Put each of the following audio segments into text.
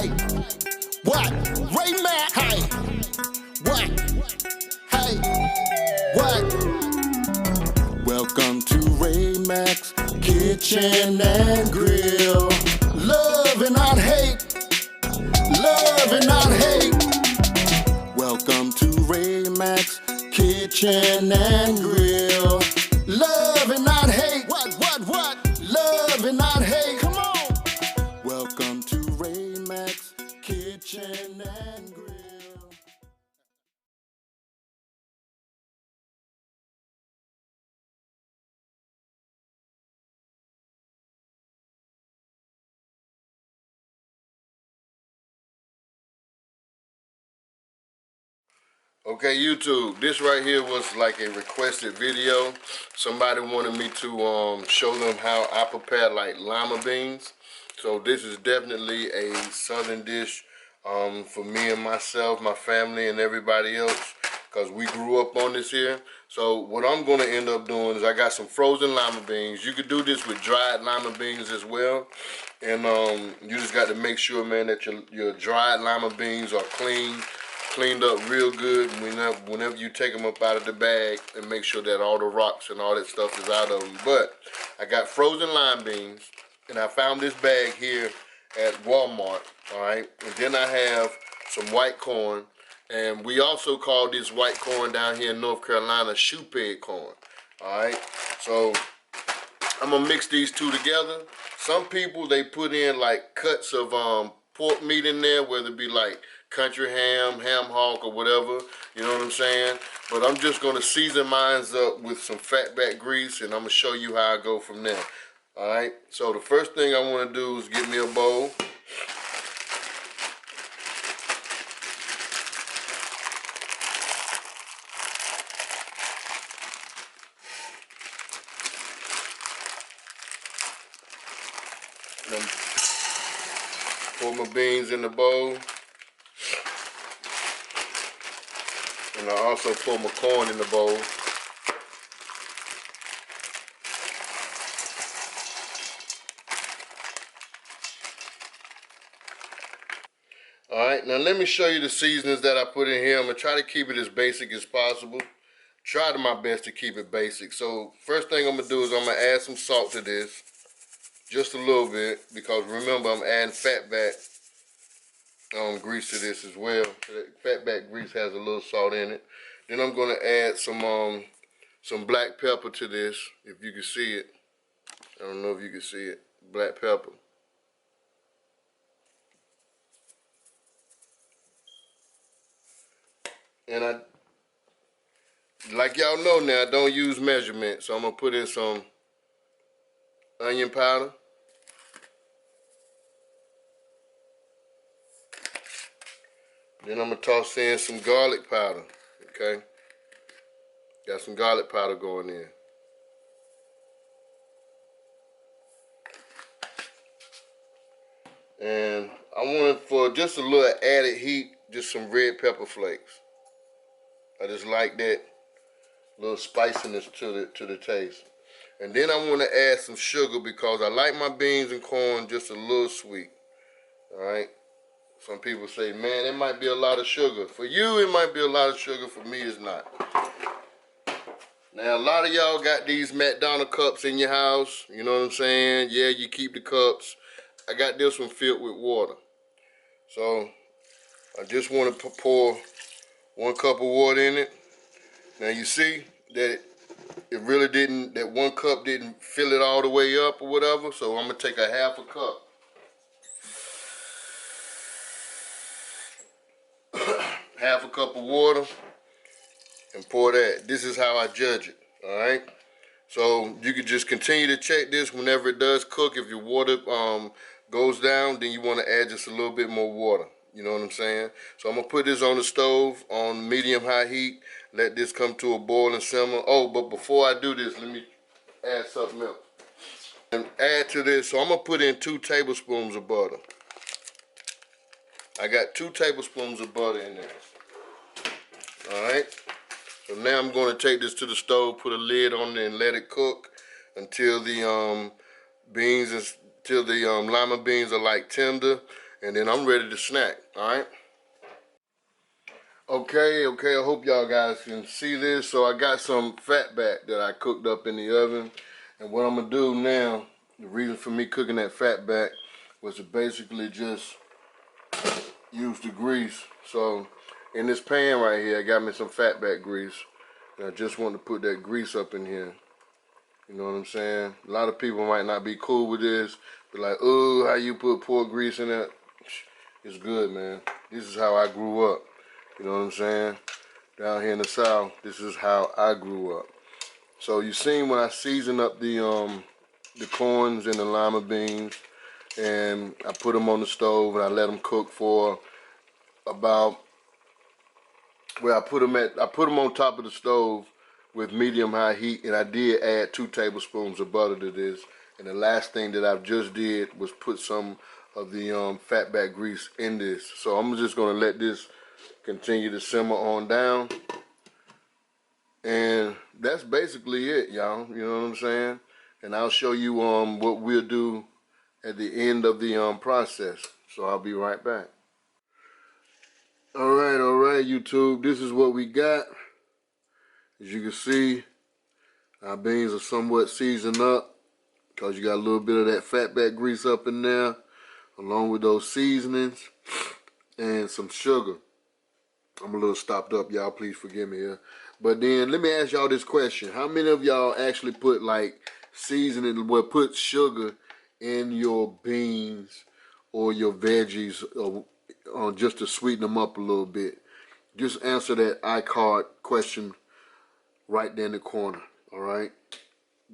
Hey, what? Ray Mack. Hey, what? Hey, what? Welcome to Ray Mack's Kitchen and Grill. Love and not hate. Love and not hate. Welcome to Ray Mack's Kitchen and Grill. Love and not hate. What? Love and not hate. Come on. Welcome to Ray Mack's Kitchen and Grill. Okay, YouTube, this right here was like a requested video. Somebody wanted me to show them how I prepare like lima beans. So this is definitely a southern dish for me and myself, my family, and everybody else, because we grew up on this here. So what I'm going to end up doing is I got some frozen lima beans. You could do this with dried lima beans as well. And you just got to make sure, man, that your dried lima beans are cleaned up real good whenever you take them up out of the bag, and make sure that all the rocks and all that stuff is out of them. But I got frozen lima beans, and I found this bag here at Walmart, all right? And then I have some white corn, and we also call this white corn down here in North Carolina shoe peg corn, all right? So I'm gonna mix these two together. Some people, they put in like cuts of pork meat in there, whether it be like country ham, ham hock, or whatever, you know what I'm saying? But I'm just gonna season mine up with some fatback grease, and I'm gonna show you how I go from there. All right, so the first thing I wanna do is get me a bowl. Pour my beans in the bowl. And I also pour my corn in the bowl. Alright, now let me show you the seasonings that I put in here. I'm going to try to keep it as basic as possible. Try to my best to keep it basic. So first thing I'm going to do is I'm going to add some salt to this. Just a little bit, because remember I'm adding fatback grease to this as well. Fatback grease has a little salt in it. Then I'm going to add some black pepper to this, if you can see it. I don't know if you can see it. Black pepper. And like y'all know now, I don't use measurements, so I'm going to put in some onion powder. Then I'm going to toss in some garlic powder, okay? Got some garlic powder going in. And I wanted, for just a little added heat, just some red pepper flakes. I just like that little spiciness to the taste. And then I want to add some sugar, because I like my beans and corn just a little sweet. Alright? Some people say, man, it might be a lot of sugar. For you, it might be a lot of sugar. For me, it's not. Now, a lot of y'all got these McDonald's cups in your house. You know what I'm saying? Yeah, you keep the cups. I got this one filled with water. So, I just want to pour 1 cup of water in it. Now, you see that it really didn't, that 1 cup didn't fill it all the way up or whatever. So, I'm going to take a half a cup. Half a cup of water and pour that. This is how I judge it, all right? So you can just continue to check this whenever it does cook. If your water goes down, then you want to add just a little bit more water. You know what I'm saying? So I'm going to put this on the stove on medium-high heat. Let this come to a boil and simmer. Oh, but before I do this, let me add something else. And add to this, so I'm going to put in 2 tablespoons of butter. I got 2 tablespoons of butter in there. Alright, so now I'm going to take this to the stove, put a lid on it, and let it cook until the lima beans are like tender, and then I'm ready to snack, all right? Okay, I hope y'all guys can see this. So I got some fatback that I cooked up in the oven. And what I'm gonna do now, the reason for me cooking that fatback was to basically just use the grease. So in this pan right here, I got me some fatback grease. And I just want to put that grease up in here. You know what I'm saying? A lot of people might not be cool with this. But like, oh, how you put pork grease in it? It's good, man. This is how I grew up. You know what I'm saying? Down here in the South, this is how I grew up. So you seen when I seasoned up the corns and the lima beans, and I put them on the stove and I let them cook for about, well, I put them on top of the stove with medium-high heat, and I did add 2 tablespoons of butter to this. And the last thing that I just did was put some of the fatback grease in this. So I'm just gonna let this continue to simmer on down, and that's basically it, y'all. You know what I'm saying? And I'll show you what we'll do at the end of the process. So I'll be right back. All right, YouTube. This is what we got. As you can see, our beans are somewhat seasoned up because you got a little bit of that fatback grease up in there, along with those seasonings and some sugar. I'm a little stopped up, y'all. Please forgive me here. But then let me ask y'all this question. How many of y'all actually put like seasoning, well, put sugar in your beans or your veggies just to sweeten them up a little bit? Just answer that iCard question right there in the corner, all right?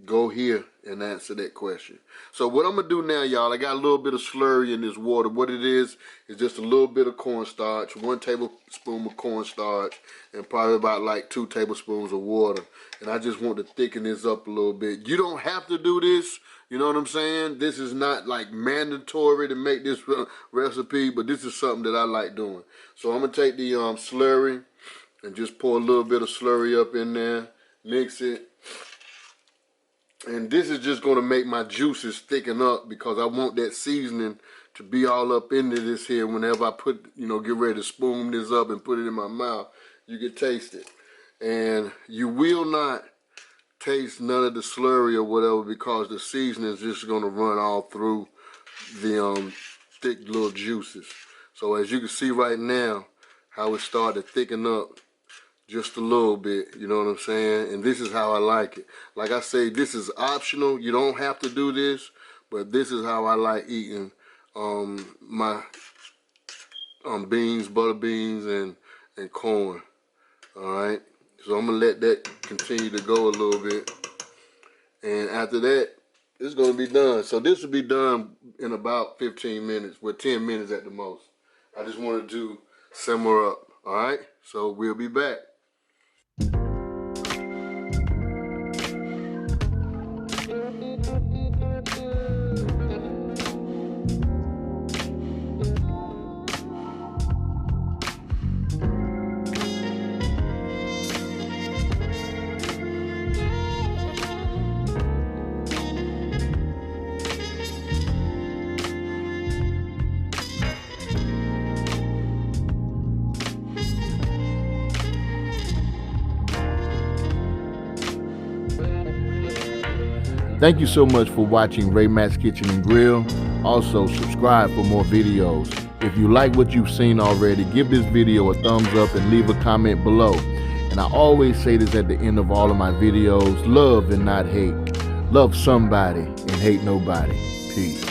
Go here and answer that question. So what I'm going to do now, y'all, I got a little bit of slurry in this water. What it is just a little bit of cornstarch, 1 tablespoon of cornstarch, and probably about like 2 tablespoons of water. And I just want to thicken this up a little bit. You don't have to do this, you know what I'm saying? This is not like mandatory to make this recipe, but this is something that I like doing. So I'm going to take the slurry and just pour a little bit of slurry up in there, mix it. And this is just going to make my juices thicken up because I want that seasoning to be all up into this here. Whenever I put, get ready to spoon this up and put it in my mouth, you can taste it. And you will not taste none of the slurry or whatever because the seasoning is just going to run all through the thick little juices. So as you can see right now, how it started to thicken up just a little bit, you know what I'm saying? And this is how I like it. Like I say, this is optional. You don't have to do this, but this is how I like eating my beans, butter beans, and corn. All right? So I'm going to let that continue to go a little bit. And after that, it's going to be done. So this will be done in about 15 minutes, with 10 minutes at the most. I just wanted to simmer up. All right? So we'll be back. Thank you so much for watching Ray Mack's Kitchen and Grill. Also, subscribe for more videos. If you like what you've seen already, give this video a thumbs up and leave a comment below. And I always say this at the end of all of my videos: love and not hate. Love somebody and hate nobody. Peace.